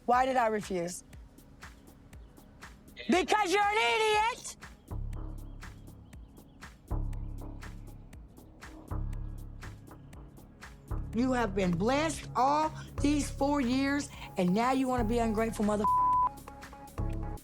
Why did I refuse? Because you're an idiot! You have been blessed all these 4 years, and now you want to be ungrateful mother.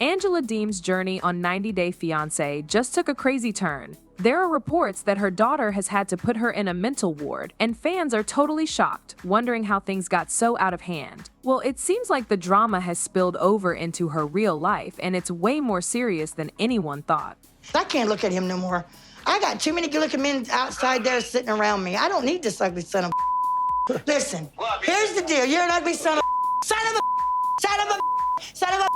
Angela Deem's journey on 90 Day Fiancé just took a crazy turn. There are reports that her daughter has had to put her in a mental ward, and fans are totally shocked, wondering how things got so out of hand. Well, it seems like the drama has spilled over into her real life, and it's way more serious than anyone thought. I can't look at him no more. I got too many good-looking men outside there sitting around me. I don't need this ugly son of a. Listen, here's the deal. You're an ugly son of a, son of a, son of a, son of a.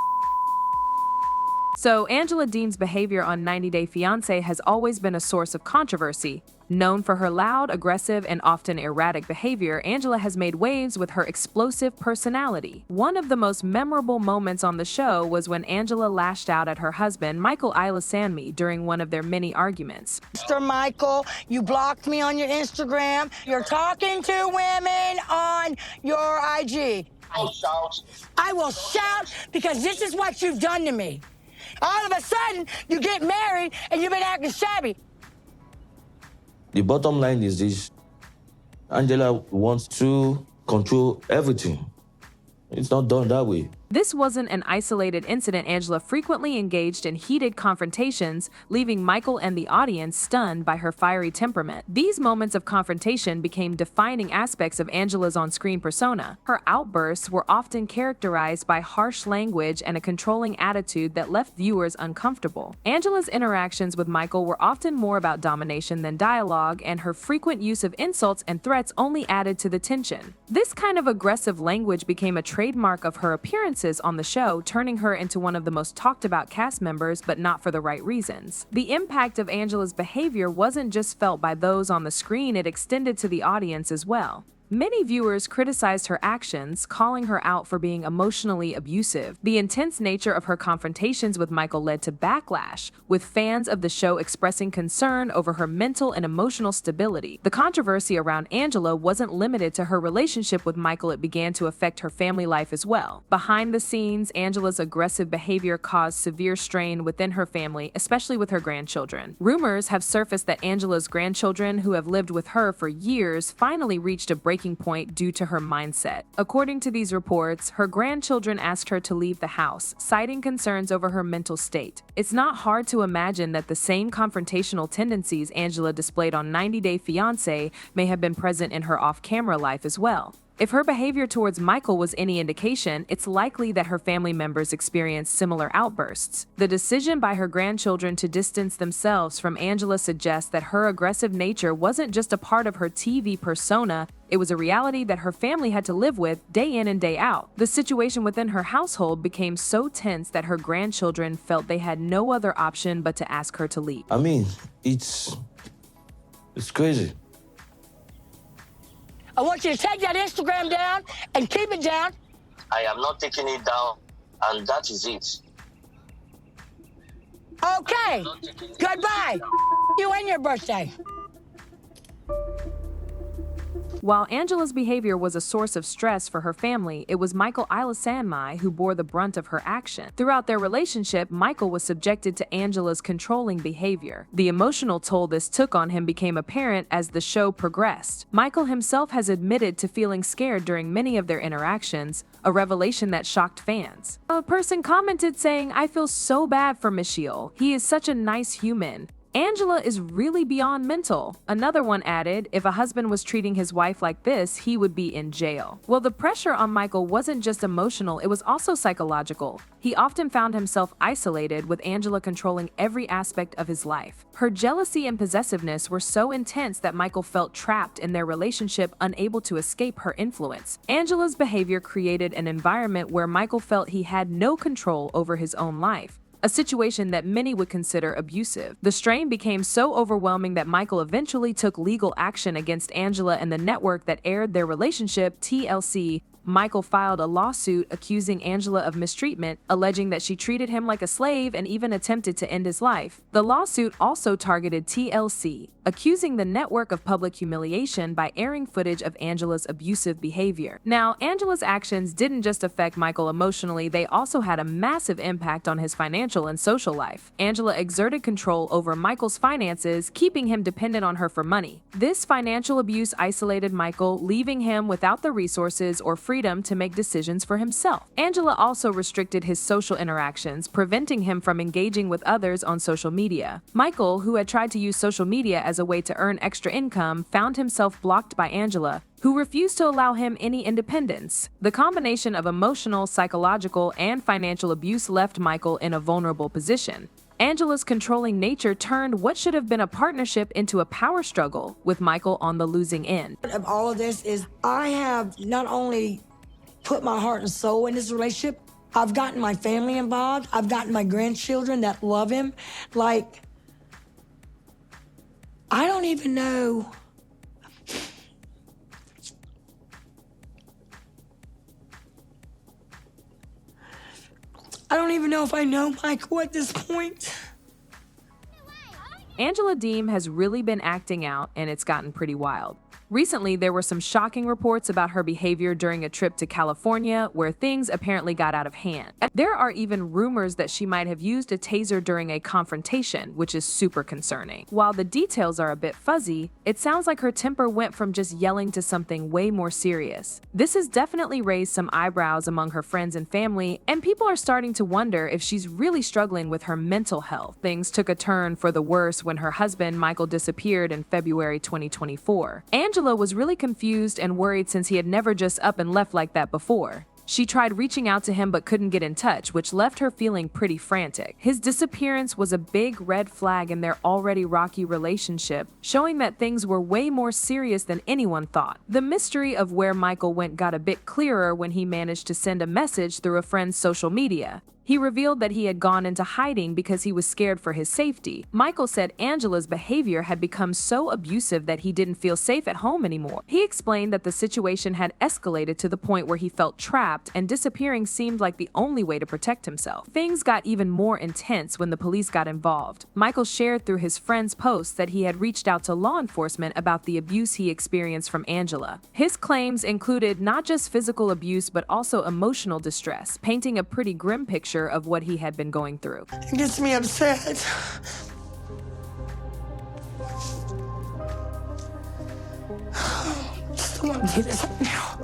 So, Angela Deem's behavior on 90 Day Fiancé has always been a source of controversy. Known for her loud, aggressive, and often erratic behavior, Angela has made waves with her explosive personality. One of the most memorable moments on the show was when Angela lashed out at her husband, Michael Ilesanmi, during one of their many arguments. Mr. Michael, you blocked me on your Instagram. You're talking to women on your IG. I'll shout. I will shout because this is what you've done to me. All of a sudden, you get married and you've been acting shabby. The bottom line is this: Angela wants to control everything. It's not done that way. This wasn't an isolated incident. Angela frequently engaged in heated confrontations, leaving Michael and the audience stunned by her fiery temperament. These moments of confrontation became defining aspects of Angela's on-screen persona. Her outbursts were often characterized by harsh language and a controlling attitude that left viewers uncomfortable. Angela's interactions with Michael were often more about domination than dialogue, and her frequent use of insults and threats only added to the tension. This kind of aggressive language became a trademark of her appearance on the show, turning her into one of the most talked about cast members, but not for the right reasons. The impact of Angela's behavior wasn't just felt by those on the screen, it extended to the audience as well. Many viewers criticized her actions, calling her out for being emotionally abusive. The intense nature of her confrontations with Michael led to backlash, with fans of the show expressing concern over her mental and emotional stability. The controversy around Angela wasn't limited to her relationship with Michael, it began to affect her family life as well. Behind the scenes, Angela's aggressive behavior caused severe strain within her family, especially with her grandchildren. Rumors have surfaced that Angela's grandchildren, who have lived with her for years, finally reached a breaking point due to her mindset. According to these reports, her grandchildren asked her to leave the house, citing concerns over her mental state. It's not hard to imagine that the same confrontational tendencies Angela displayed on 90 Day Fiancé may have been present in her off-camera life as well. If her behavior towards Michael was any indication, it's likely that her family members experienced similar outbursts. The decision by her grandchildren to distance themselves from Angela suggests that her aggressive nature wasn't just a part of her TV persona, it was a reality that her family had to live with day in and day out. The situation within her household became so tense that her grandchildren felt they had no other option but to ask her to leave. I mean, it's crazy. I want you to take that Instagram down and keep it down. I am not taking it down, and that is it. Okay, goodbye. You and your birthday. While Angela's behavior was a source of stress for her family, it was Michael Ilesanmi who bore the brunt of her action. Throughout their relationship, Michael was subjected to Angela's controlling behavior. The emotional toll this took on him became apparent as the show progressed. Michael himself has admitted to feeling scared during many of their interactions, a revelation that shocked fans. A person commented saying, "I feel so bad for Michiel. He is such a nice human. Angela is really beyond mental." Another one added, "If a husband was treating his wife like this, he would be in jail." Well, the pressure on Michael wasn't just emotional, it was also psychological. He often found himself isolated, with Angela controlling every aspect of his life. Her jealousy and possessiveness were so intense that Michael felt trapped in their relationship, unable to escape her influence. Angela's behavior created an environment where Michael felt he had no control over his own life, a situation that many would consider abusive. The strain became so overwhelming that Michael eventually took legal action against Angela and the network that aired their relationship, TLC, Michael filed a lawsuit accusing Angela of mistreatment, alleging that she treated him like a slave and even attempted to end his life. The lawsuit also targeted TLC, accusing the network of public humiliation by airing footage of Angela's abusive behavior. Now, Angela's actions didn't just affect Michael emotionally, they also had a massive impact on his financial and social life. Angela exerted control over Michael's finances, keeping him dependent on her for money. This financial abuse isolated Michael, leaving him without the resources or freedom to make decisions for himself. Angela also restricted his social interactions, preventing him from engaging with others on social media. Michael, who had tried to use social media as a way to earn extra income, found himself blocked by Angela, who refused to allow him any independence. The combination of emotional, psychological, and financial abuse left Michael in a vulnerable position. Angela's controlling nature turned what should have been a partnership into a power struggle, with Michael on the losing end. Of all of this is I have not only put my heart and soul in this relationship, I've gotten my family involved. I've gotten my grandchildren that love him. Like, I don't even know. I don't even know if I know Michael at this point. Angela Deem has really been acting out, and it's gotten pretty wild. Recently, there were some shocking reports about her behavior during a trip to California, where things apparently got out of hand. There are even rumors that she might have used a taser during a confrontation, which is super concerning. While the details are a bit fuzzy, it sounds like her temper went from just yelling to something way more serious. This has definitely raised some eyebrows among her friends and family, and people are starting to wonder if she's really struggling with her mental health. Things took a turn for the worse when her husband, Michael, disappeared in February 2024. Angela was really confused and worried since he had never just up and left like that before. She tried reaching out to him but couldn't get in touch, which left her feeling pretty frantic. His disappearance was a big red flag in their already rocky relationship, showing that things were way more serious than anyone thought. The mystery of where Michael went got a bit clearer when he managed to send a message through a friend's social media. He revealed that he had gone into hiding because he was scared for his safety. Michael said Angela's behavior had become so abusive that he didn't feel safe at home anymore. He explained that the situation had escalated to the point where he felt trapped, and disappearing seemed like the only way to protect himself. Things got even more intense when the police got involved. Michael shared through his friend's posts that he had reached out to law enforcement about the abuse he experienced from Angela. His claims included not just physical abuse but also emotional distress, painting a pretty grim picture of what he had been going through. It gets me upset. Someone do this now.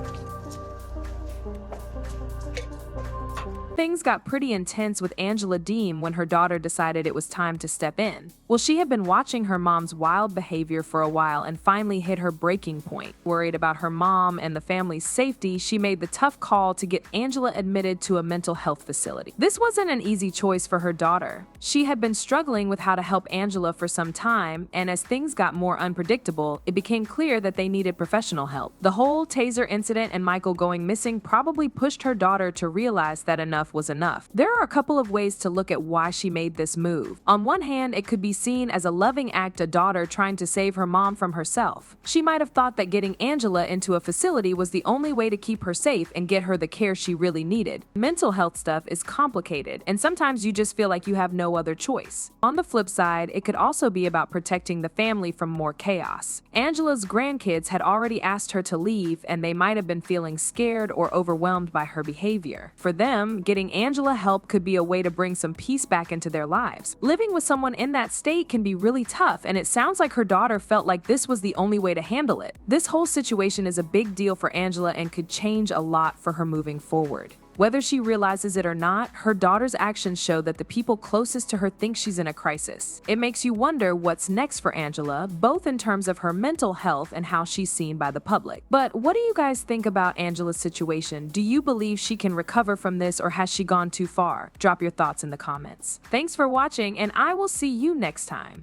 Things got pretty intense with Angela Deem when her daughter decided it was time to step in. Well, she had been watching her mom's wild behavior for a while and finally hit her breaking point. Worried about her mom and the family's safety, she made the tough call to get Angela admitted to a mental health facility. This wasn't an easy choice for her daughter. She had been struggling with how to help Angela for some time, and as things got more unpredictable, it became clear that they needed professional help. The whole taser incident and Michael going missing probably pushed her daughter to realize that enough was enough. There are a couple of ways to look at why she made this move. On one hand, it could be seen as a loving act, a daughter trying to save her mom from herself. She might have thought that getting Angela into a facility was the only way to keep her safe and get her the care she really needed. Mental health stuff is complicated, and sometimes you just feel like you have no other choice. On the flip side, it could also be about protecting the family from more chaos. Angela's grandkids had already asked her to leave, and they might have been feeling scared or overwhelmed by her behavior. For them, getting Angela help could be a way to bring some peace back into their lives. Living with someone in that state can be really tough, and it sounds like her daughter felt like this was the only way to handle it. This whole situation is a big deal for Angela and could change a lot for her moving forward. Whether she realizes it or not, her daughter's actions show that the people closest to her think she's in a crisis. It makes you wonder what's next for Angela, both in terms of her mental health and how she's seen by the public. But what do you guys think about Angela's situation? Do you believe she can recover from this, or has she gone too far? Drop your thoughts in the comments. Thanks for watching, and I will see you next time.